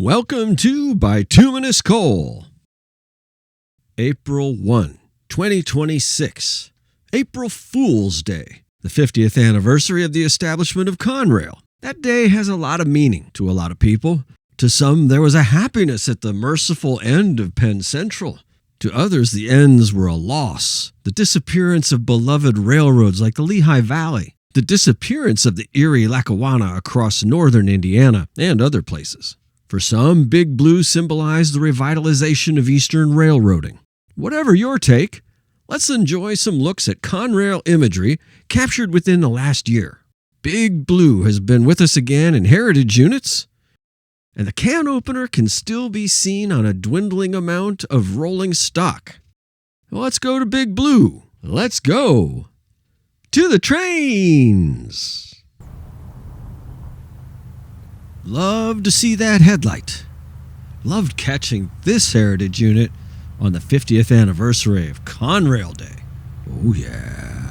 Welcome to Bituminous Kole. April 1, 2026. April Fool's Day, the 50th anniversary of the establishment of Conrail. That day has a lot of meaning to a lot of people. To some, there was a happiness at the merciful end of Penn Central. To others, the ends were a loss, the disappearance of beloved railroads like the Lehigh Valley, the disappearance of the Erie-Lackawanna across northern Indiana and other places. For some, Big Blue symbolized the revitalization of Eastern railroading. Whatever your take, let's enjoy some looks at Conrail imagery captured within the last year. Big Blue has been with us again in Heritage Units, and the can opener can still be seen on a dwindling amount of rolling stock. Let's go to Big Blue. Let's go to the trains. Love to see that headlight. Loved catching this Heritage Unit on the 50th anniversary of Conrail Day. Oh yeah.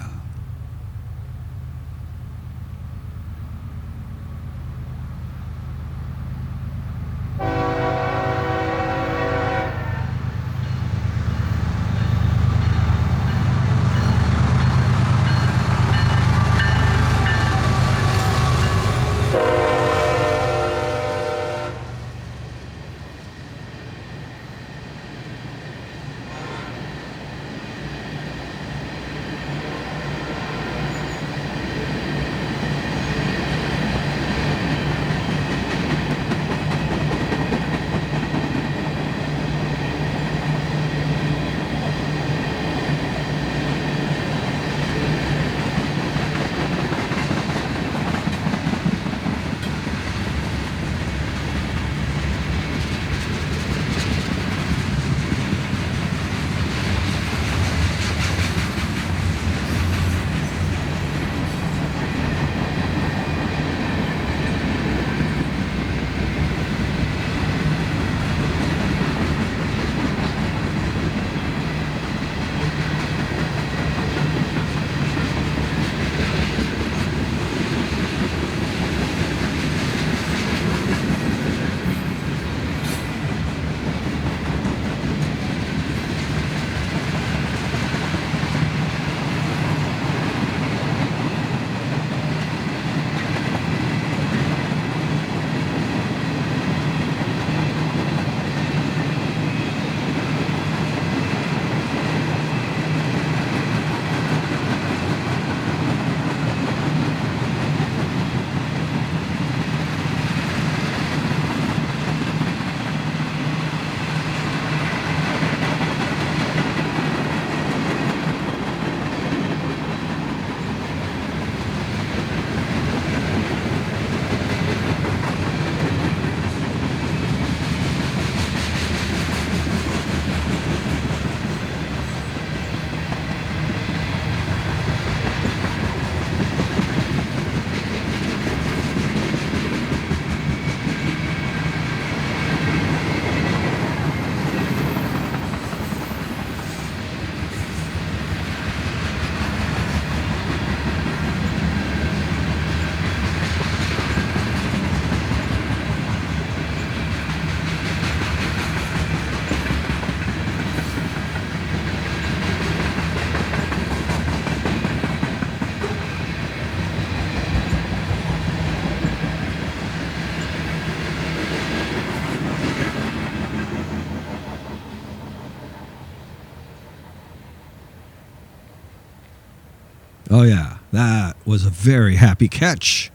Oh yeah, that was a very happy catch.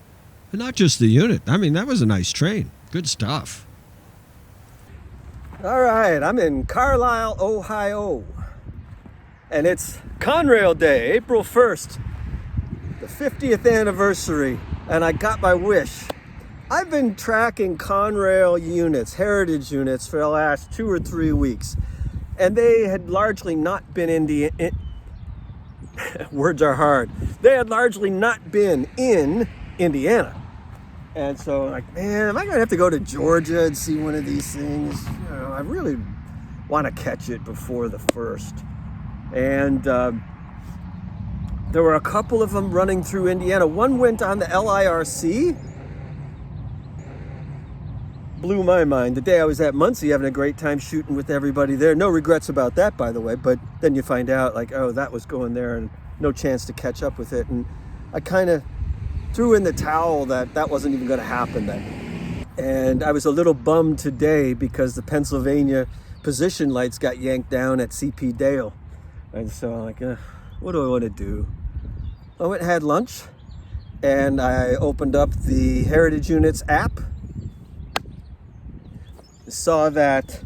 And not just the unit. I mean, that was a nice train. Good stuff. All right, I'm in Carlisle, Ohio. And it's Conrail Day, April 1st, the 50th anniversary. And I got my wish. I've been tracking Conrail units, heritage units, for the last 2 or 3 weeks. And they had largely not been words are hard. They had largely not been in Indiana. And so like, man, am I gonna have to go to Georgia and see one of these things? You know, I really want to catch it before the 1st. And there were a couple of them running through Indiana. One went on the LIRC, blew my mind. The day I was at Muncie having a great time shooting with everybody there. No regrets about that, by the way, but then you find out like, oh, that was going there and no chance to catch up with it. And I kind of threw in the towel that wasn't even going to happen then. And I was a little bummed today because the Pennsylvania position lights got yanked down at CP Dale. And so I'm like, what do I want to do? I went and had lunch and I opened up the Heritage Units app. Saw that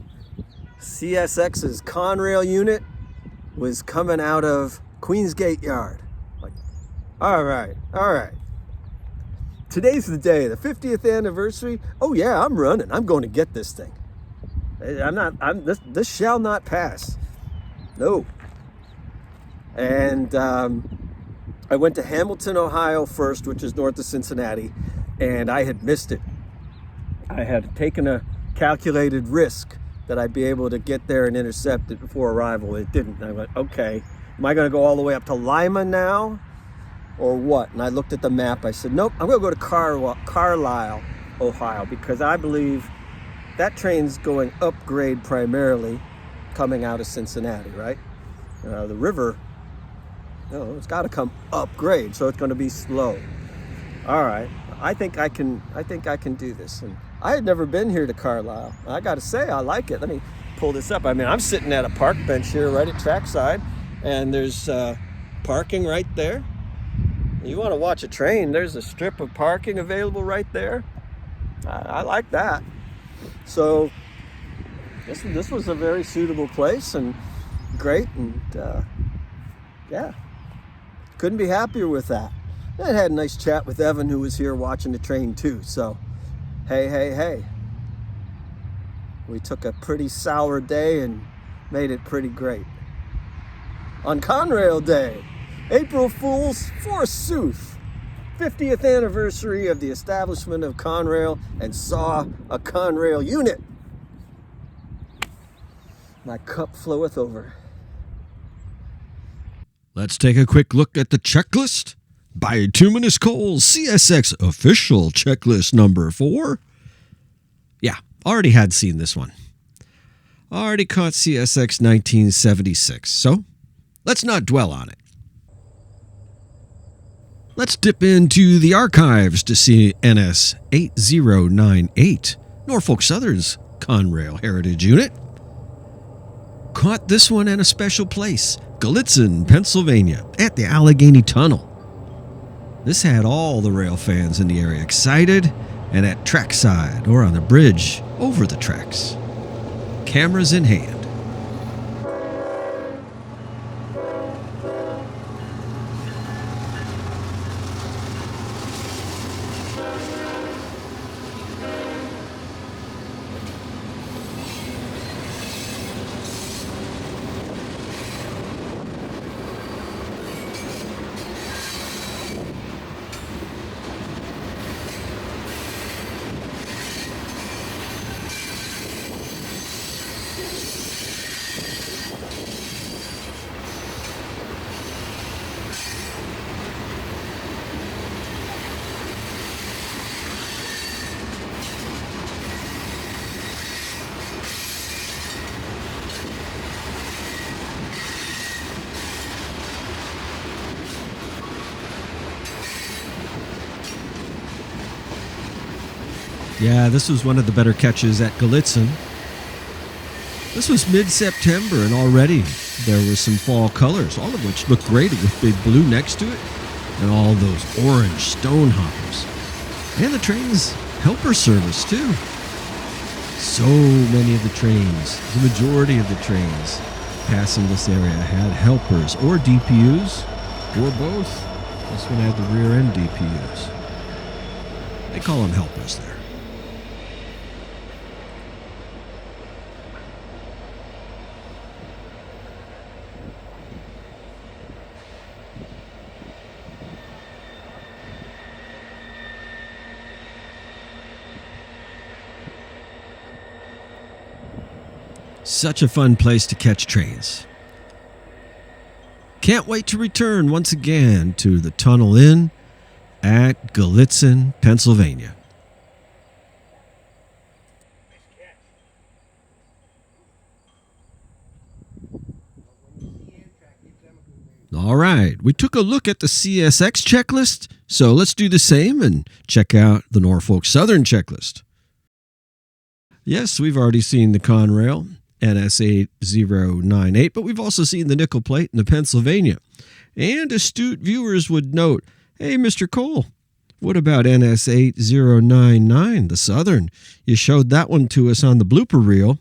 CSX's Conrail unit was coming out of Queensgate Yard. Like, all right. Today's the day, the 50th anniversary. Oh yeah, I'm running. I'm going to get this thing. This shall not pass. No. And I went to Hamilton, Ohio first, which is north of Cincinnati, and I had missed it. I had taken a calculated risk that I'd be able to get there and intercept it before arrival. It didn't. I went, okay, am I going to go all the way up to Lima now or what? And I looked at the map. I said, nope, I'm going to go to Carlisle, Ohio, because I believe that train's going upgrade primarily coming out of Cincinnati, right? The river, it's got to come upgrade, so it's going to be slow. All right, I think I can do this. And I had never been here to Carlisle. I got to say, I like it. Let me pull this up. I mean, I'm sitting at a park bench here right at trackside, and there's parking right there. You want to watch a train, there's a strip of parking available right there. I like that. So this was a very suitable place and great, and yeah, couldn't be happier with that. I had a nice chat with Evan, who was here watching the train too. So hey, we took a pretty sour day and made it pretty great. On Conrail Day, April Fools, forsooth, 50th anniversary of the establishment of Conrail, and saw a Conrail unit. My cup floweth over. Let's take a quick look at the checklist. Bituminous Kole CSX official checklist number 4. Yeah, already had seen this one. Already caught CSX 1976, so let's not dwell on it. Let's dip into the archives to see NS 8098, Norfolk Southern's Conrail Heritage Unit. Caught this one in a special place, Gallitzin, Pennsylvania, at the Allegheny Tunnel. This had all the rail fans in the area excited and at trackside or on the bridge over the tracks. Cameras in hand. Yeah, this was one of the better catches at Gallitzin. This was mid-September, and already there were some fall colors, all of which looked great with big blue next to it, and all those orange stone hoppers. And the train's helper service, too. So many of the trains, the majority of the trains passing this area had helpers or DPUs, or both. This one had the rear end DPUs. They call them helpers there. Such a fun place to catch trains. Can't wait to return once again to the Tunnel Inn at Gallitzin, Pennsylvania. All right, we took a look at the CSX checklist, so let's do the same and check out the Norfolk Southern checklist. Yes, we've already seen the Conrail NS8098, but we've also seen the nickel plate and the Pennsylvania. And astute viewers would note, hey, Mr. Cole, what about NS8099, the Southern? You showed that one to us on the blooper reel.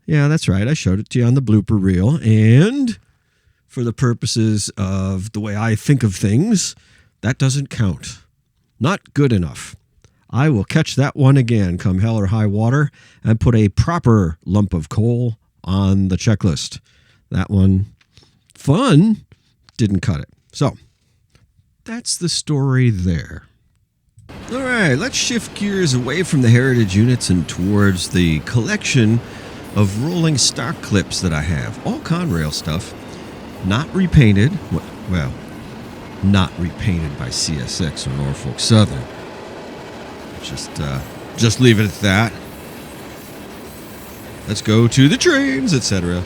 Yeah, that's right, I showed it to you on the blooper reel, and for the purposes of the way I think of things, that doesn't count. Not good enough. I will catch that one again come hell or high water and put a proper lump of coal on the checklist. That one, fun, didn't cut it. So, that's the story there. All right, let's shift gears away from the heritage units and towards the collection of rolling stock clips that I have. All Conrail stuff, not repainted. Well, not repainted by CSX or Norfolk Southern. Just leave it at that. Let's go to the trains, etc.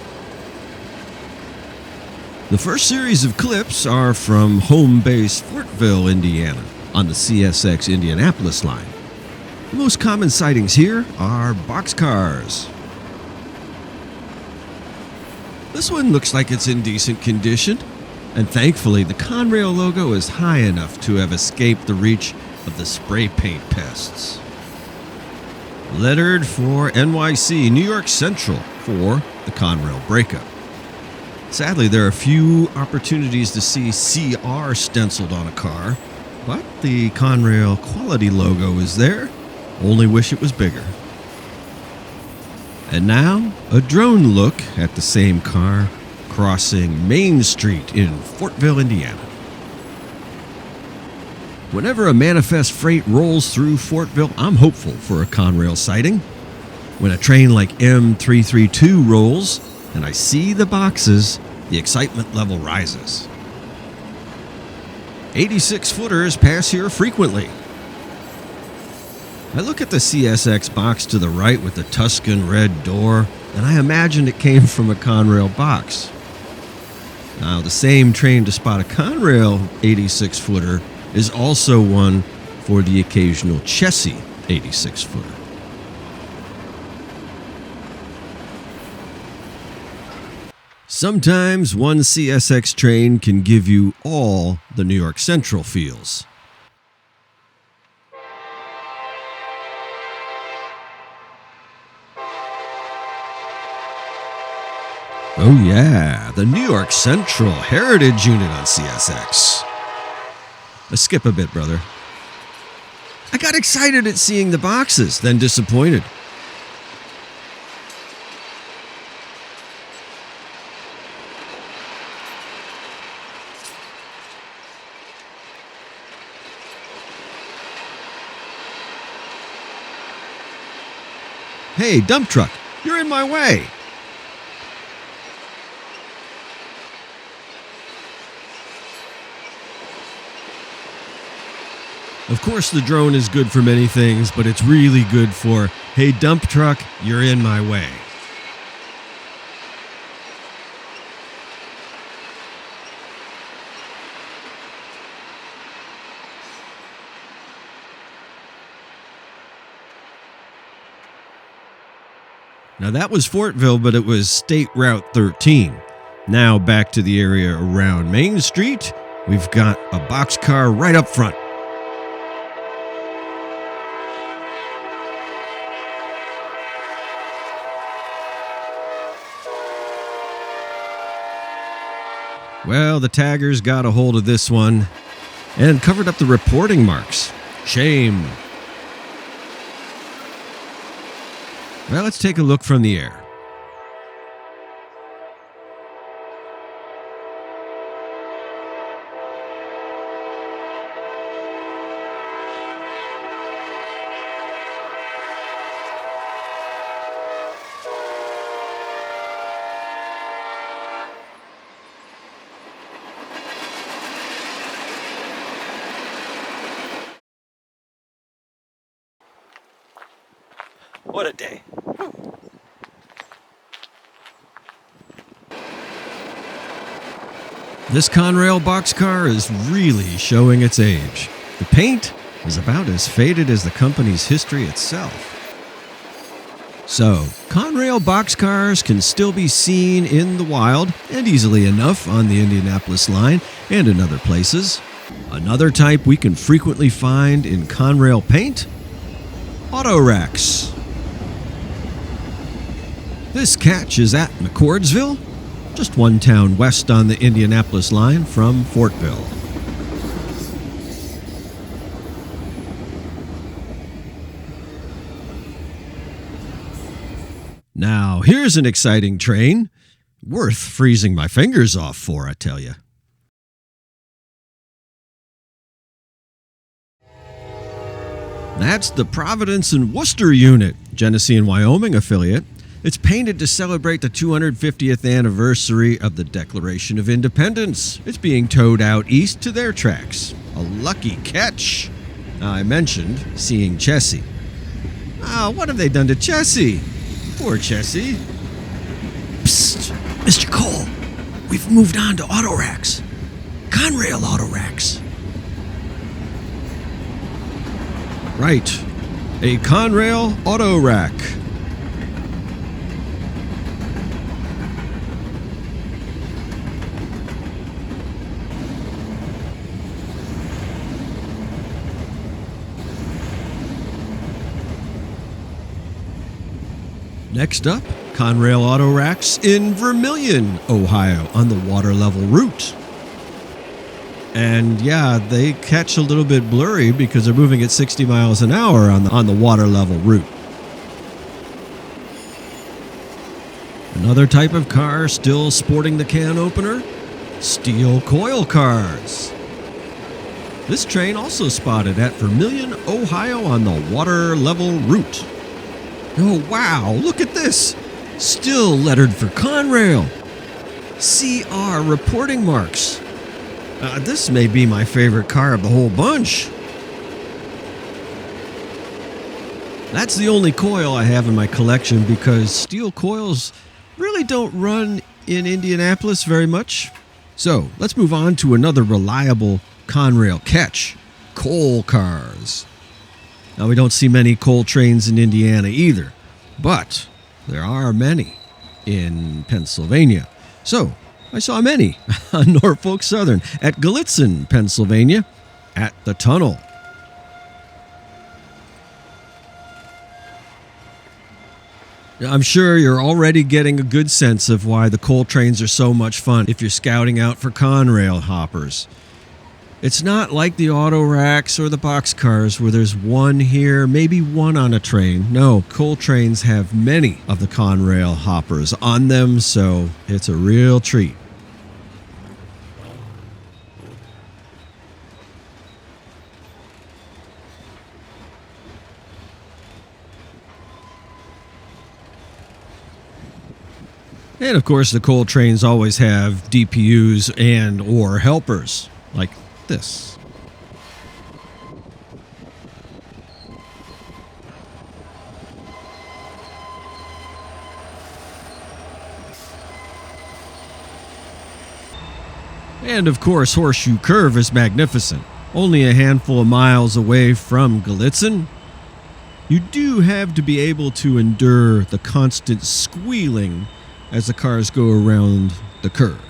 The first series of clips are from home base Fortville, Indiana, on the CSX Indianapolis line. The most common sightings here are boxcars. This one looks like it's in decent condition, and thankfully the Conrail logo is high enough to have escaped the reach of the spray paint pests. Lettered for NYC, New York Central for the Conrail breakup. Sadly, there are few opportunities to see CR stenciled on a car, but the Conrail quality logo is there. Only wish it was bigger. And now, a drone look at the same car crossing Main Street in Fortville, Indiana. Whenever a manifest freight rolls through Fortville, I'm hopeful for a Conrail sighting. When a train like M332 rolls and I see the boxes, the excitement level rises. 86-footers pass here frequently. I look at the CSX box to the right with the Tuscan red door, and I imagined it came from a Conrail box. Now, the same train to spot a Conrail 86-footer is also one for the occasional Chessie 86-footer. Sometimes one CSX train can give you all the New York Central feels. Oh yeah, the New York Central Heritage Unit on CSX. Let's skip a bit, brother. I got excited at seeing the boxes, then disappointed. Hey, dump truck, you're in my way. Of course, the drone is good for many things, but it's really good for, hey, dump truck, you're in my way. Now that was Fortville, but it was State Route 13. Now back to the area around Main Street. We've got a boxcar right up front. Well, the taggers got a hold of this one and covered up the reporting marks. Shame. Well, let's take a look from the air. What a day. This Conrail boxcar is really showing its age. The paint is about as faded as the company's history itself. So, Conrail boxcars can still be seen in the wild and easily enough on the Indianapolis line and in other places. Another type we can frequently find in Conrail paint? Autoracks. This catch is at McCordsville, just one town west on the Indianapolis line from Fortville. Now, here's an exciting train. Worth freezing my fingers off for, I tell you. That's the Providence and Worcester unit, Genesee and Wyoming affiliate. It's painted to celebrate the 250th anniversary of the Declaration of Independence. It's being towed out east to their tracks. A lucky catch. Now, I mentioned seeing Chessie. What have they done to Chessie? Poor Chessie. Psst, Mr. Kole, we've moved on to Autoracks. Conrail Autoracks. Right, a Conrail Autorack. Next up, Conrail Autoracks in Vermilion, Ohio, on the water level route. And yeah, they catch a little bit blurry because they're moving at 60 miles an hour on the water level route. Another type of car still sporting the can opener, steel coil cars. This train also spotted at Vermilion, Ohio on the water level route. Oh wow, look at this! Still lettered for Conrail. CR reporting marks. This may be my favorite car of the whole bunch. That's the only coil I have in my collection because steel coils really don't run in Indianapolis very much. So let's move on to another reliable Conrail catch, coal cars. Now, we don't see many coal trains in Indiana either, but there are many in Pennsylvania. So, I saw many on Norfolk Southern at Gallitzin, Pennsylvania, at the tunnel. I'm sure you're already getting a good sense of why the coal trains are so much fun if you're scouting out for Conrail hoppers. It's not like the Autoracks or the boxcars where there's one here, maybe one on a train. No, coal trains have many of the Conrail hoppers on them, so it's a real treat. And of course, the coal trains always have DPUs and or helpers, like this. And of course, Horseshoe Curve is magnificent. Only a handful of miles away from Gallitzin. You do have to be able to endure the constant squealing as the cars go around the curve.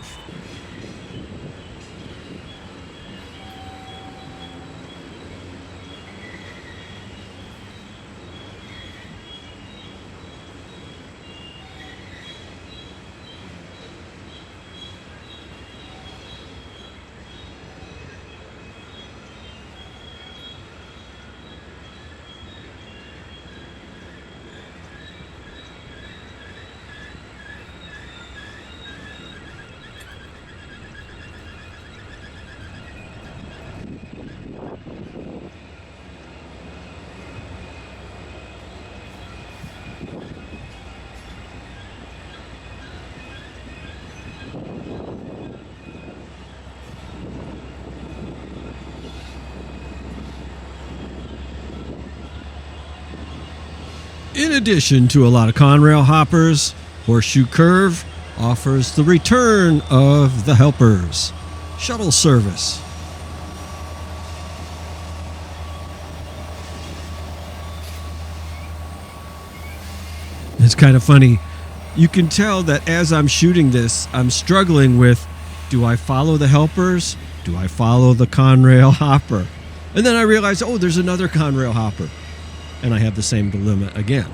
In addition to a lot of Conrail hoppers, Horseshoe Curve offers the return of the helpers. shuttle service. It's kind of funny. You can tell that as I'm shooting this, I'm struggling with, do I follow the helpers? Do I follow the Conrail hopper? And then I realize, oh, there's another Conrail hopper. And I have the same dilemma again.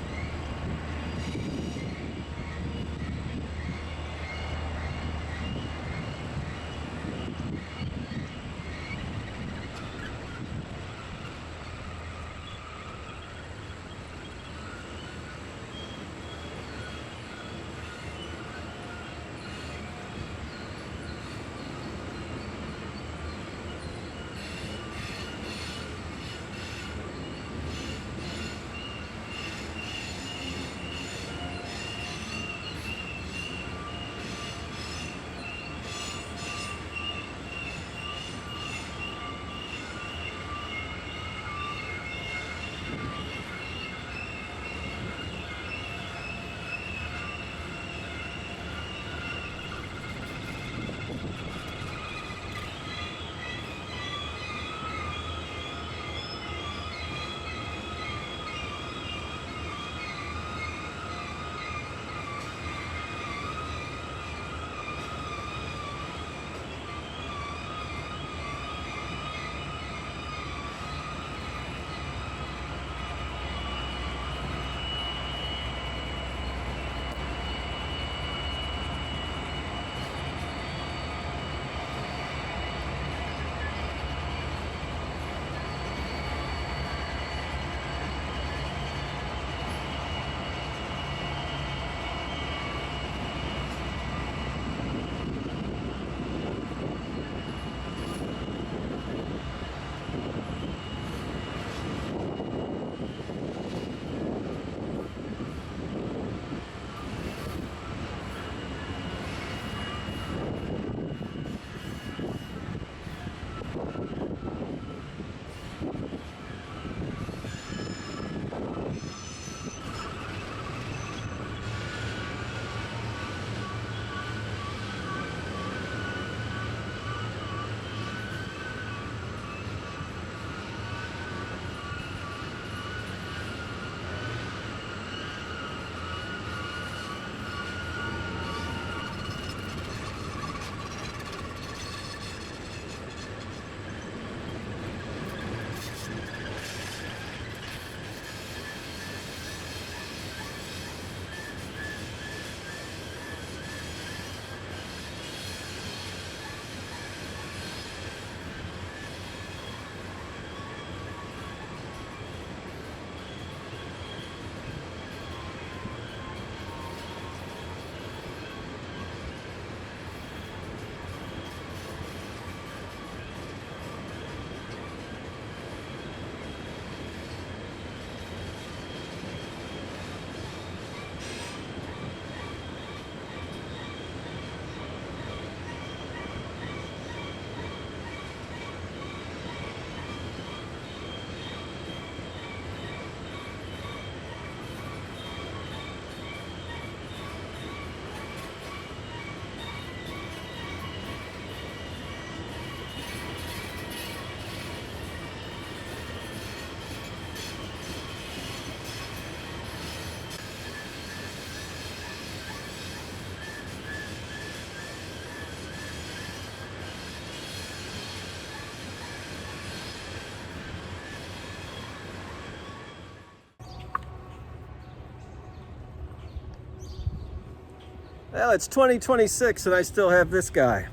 Well, it's 2026 and I still have this guy.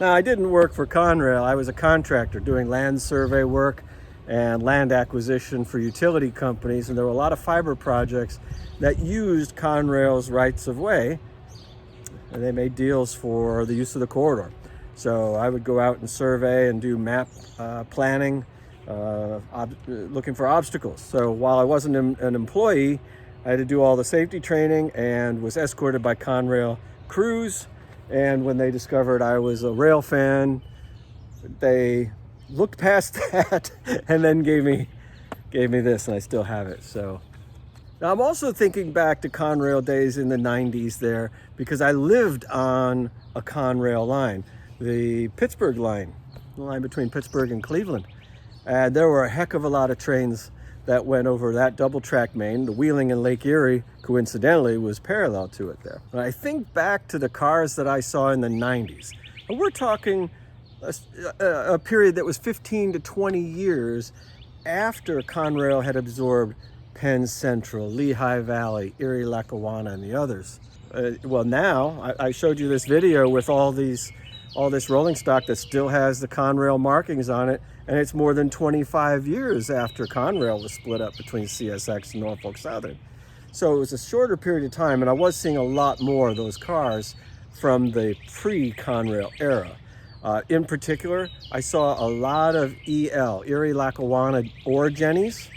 Now, I didn't work for Conrail. I was a contractor doing land survey work and land acquisition for utility companies, and there were a lot of fiber projects that used Conrail's rights of way, and they made deals for the use of the corridor. So I would go out and survey and do map planning, looking for obstacles. So while I wasn't an employee, I had to do all the safety training and was escorted by Conrail crews. And when they discovered I was a rail fan, they looked past that and then gave me this, and I still have it. So Now, I'm also thinking back to Conrail days in the 90s there, because I lived on a Conrail line, the Pittsburgh line, the line between Pittsburgh and Cleveland. And there were a heck of a lot of trains that went over that double track main. The Wheeling in Lake Erie, coincidentally, was parallel to it there. And I think back to the cars that I saw in the 90s. And we're talking a period that was 15 to 20 years after Conrail had absorbed Penn Central, Lehigh Valley, Erie, Lackawanna, and the others. Well, now I showed you this video with all this rolling stock that still has the Conrail markings on it, and it's more than 25 years after Conrail was split up between CSX and Norfolk Southern. So it was a shorter period of time, and I was seeing a lot more of those cars from the pre-Conrail era. In particular, I saw a lot of EL, Erie, Lackawanna ore jennies.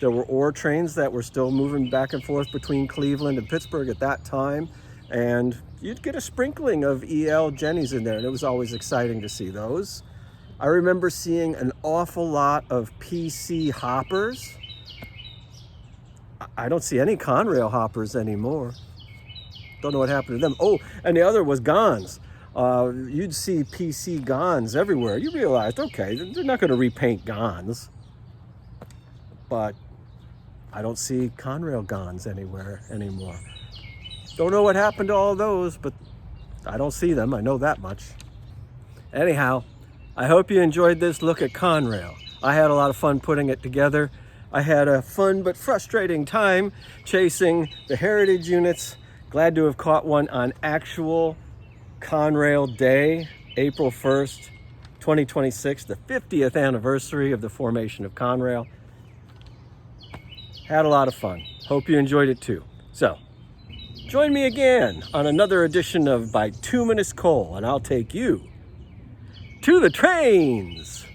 There were ore trains that were still moving back and forth between Cleveland and Pittsburgh at that time. And you'd get a sprinkling of EL jennies in there, and it was always exciting to see those. I remember seeing an awful lot of PC hoppers. I don't see any Conrail hoppers anymore. Don't know what happened to them. Oh, and the other was Gons. You'd see PC Gons everywhere. You realized, okay, they're not going to repaint Gons. But I don't see Conrail Gons anywhere anymore. Don't know what happened to all those, but I don't see them. I know that much. Anyhow, I hope you enjoyed this look at Conrail. I had a lot of fun putting it together. I had a fun but frustrating time chasing the Heritage Units. Glad to have caught one on actual Conrail Day, April 1st, 2026, the 50th anniversary of the formation of Conrail. Had a lot of fun. Hope you enjoyed it too. So, join me again on another edition of Bituminous Kole, and I'll take you to the trains.